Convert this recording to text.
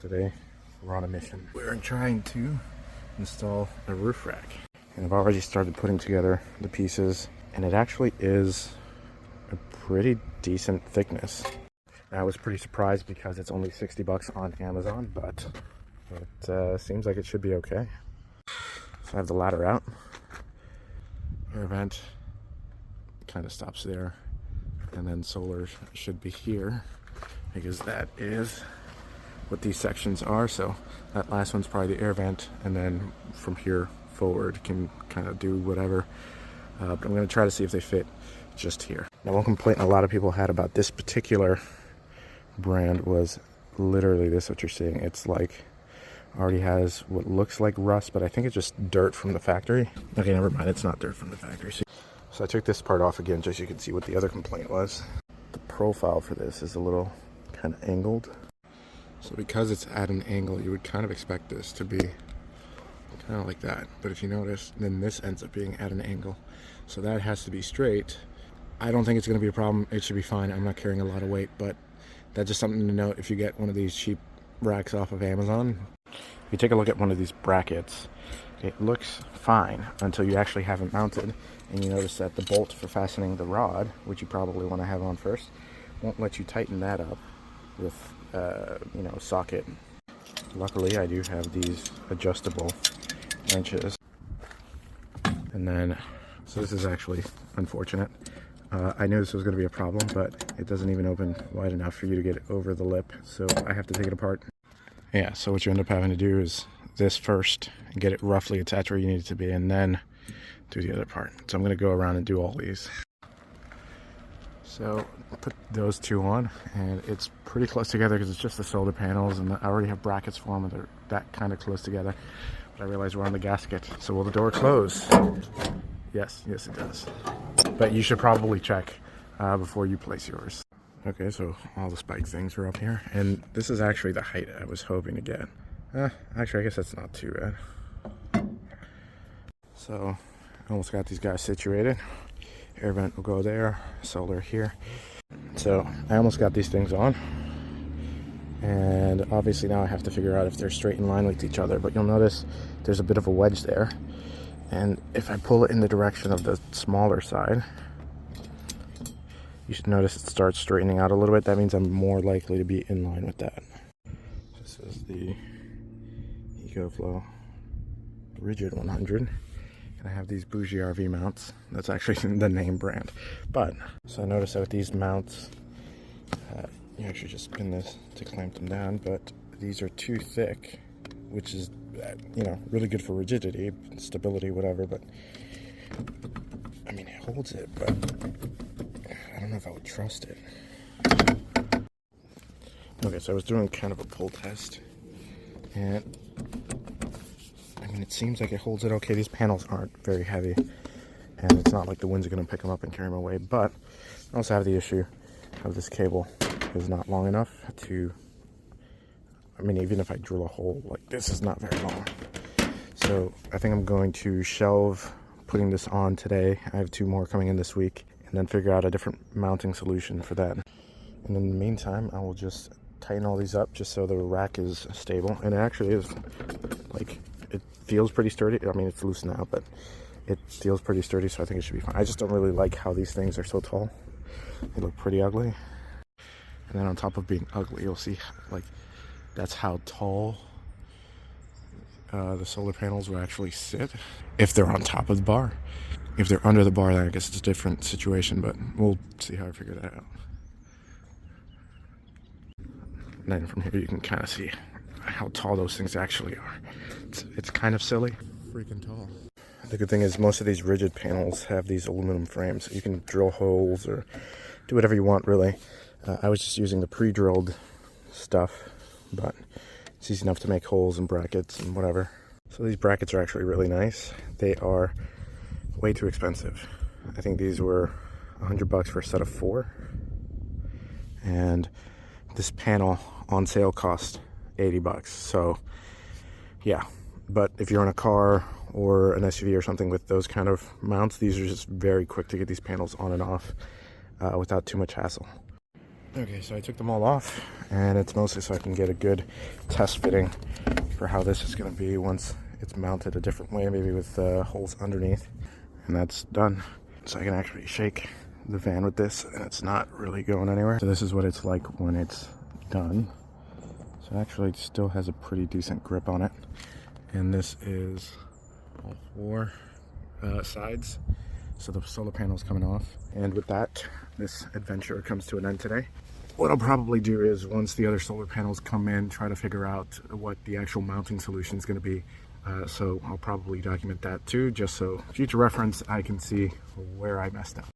Today we're on a mission. We're trying to install a roof rack, and I've already started putting together the pieces, and it actually is a pretty decent thickness. I was pretty surprised because it's only 60 bucks on Amazon, but it seems like it should be okay. So I have the ladder out. Air vent kind of stops there, and then solar should be here because that is what these sections are. So that last one's probably the air vent, and then from here forward can kind of do whatever. But I'm going to try to see if they fit just here. Now, one complaint a lot of people had about this particular brand was literally this, what you're seeing. It's like already has what looks like rust, but I think it's just dirt from the factory. Okay, never mind, it's not dirt from the factory. So I took this part off again just so you can see what the other complaint was. The profile for this is a little kind of angled. So because it's at an angle, you would kind of expect this to be kind of like that. But if you notice, then this ends up being at an angle. So that has to be straight. I don't think it's going to be a problem. It should be fine. I'm not carrying a lot of weight, but that's just something to note if you get one of these cheap racks off of Amazon. If you take a look at one of these brackets, it looks fine until you actually have it mounted, and you notice that the bolt for fastening the rod, which you probably want to have on first, won't let you tighten that up with a socket. Luckily, I do have these adjustable wrenches. And then, so this is actually unfortunate. I knew this was going to be a problem, but it doesn't even open wide enough for you to get it over the lip, so I have to take it apart. Yeah, so what you end up having to do is this first, and get it roughly attached where you need it to be, and then do the other part. So I'm going to go around and do all these. So I put those two on, and it's pretty close together because it's just the solar panels, and I already have brackets for them, and they're that kind of close together. But I realize we're on the gasket. So will the door close? Yes, it does. But you should probably check before you place yours. Okay, so all the spike things are up here, and this is actually the height I was hoping to get. Actually, I guess that's not too bad. So I almost got these guys situated. Air vent will go there, solar here. So I almost got these things on, and obviously now I have to figure out if they're straight in line with each other, but you'll notice there's a bit of a wedge there, and if I pull it in the direction of the smaller side, you should notice it starts straightening out a little bit. That means I'm more likely to be in line with that. This is the EcoFlow Rigid 100. I have these bougie RV mounts. That's actually the name brand. But, so I noticed that with these mounts, you actually just spin this to clamp them down, but these are too thick, which is, really good for rigidity, stability, whatever, but, I mean, it holds it, but I don't know if I would trust it. Okay, so I was doing kind of a pull test, and it seems like it holds it okay. These panels aren't very heavy, and it's not like the wind's going to pick them up and carry them away, but I also have the issue of this cable is not long enough to, even if I drill a hole, like this is not very long. So I think I'm going to shelve putting this on today. I have 2 more coming in this week, and then figure out a different mounting solution for that. And in the meantime, I will just tighten all these up just so the rack is stable, and it actually is, like, it feels pretty sturdy. It's loose now, but it feels pretty sturdy, so I think it should be fine. I just don't really like how these things are so tall. They look pretty ugly. And then on top of being ugly, you'll see, like, that's how tall the solar panels will actually sit if they're on top of the bar. If they're under the bar, then I guess it's a different situation, but we'll see how I figure that out. And then from here you can kind of see how tall those things actually are. It's kind of silly. Freaking tall. The good thing is most of these rigid panels have these aluminum frames. So you can drill holes or do whatever you want, really. I was just using the pre-drilled stuff, but it's easy enough to make holes and brackets and whatever. So these brackets are actually really nice. They are way too expensive. I think these were $100 for a set of 4. And this panel on sale cost $80. So yeah, but if you're in a car or an SUV or something with those kind of mounts, these are just very quick to get these panels on and off without too much hassle. Okay, so I took them all off, and it's mostly so I can get a good test fitting for how this is going to be once it's mounted a different way, maybe with holes underneath. And that's done. So I can actually shake the van with this, and it's not really going anywhere. So this is what it's like when it's done. So actually it still has a pretty decent grip on it. And this is all 4 sides. So the solar panel's coming off. And with that, this adventure comes to an end today. What I'll probably do is, once the other solar panels come in, try to figure out what the actual mounting solution is going to be. So I'll probably document that too, just so future reference I can see where I messed up.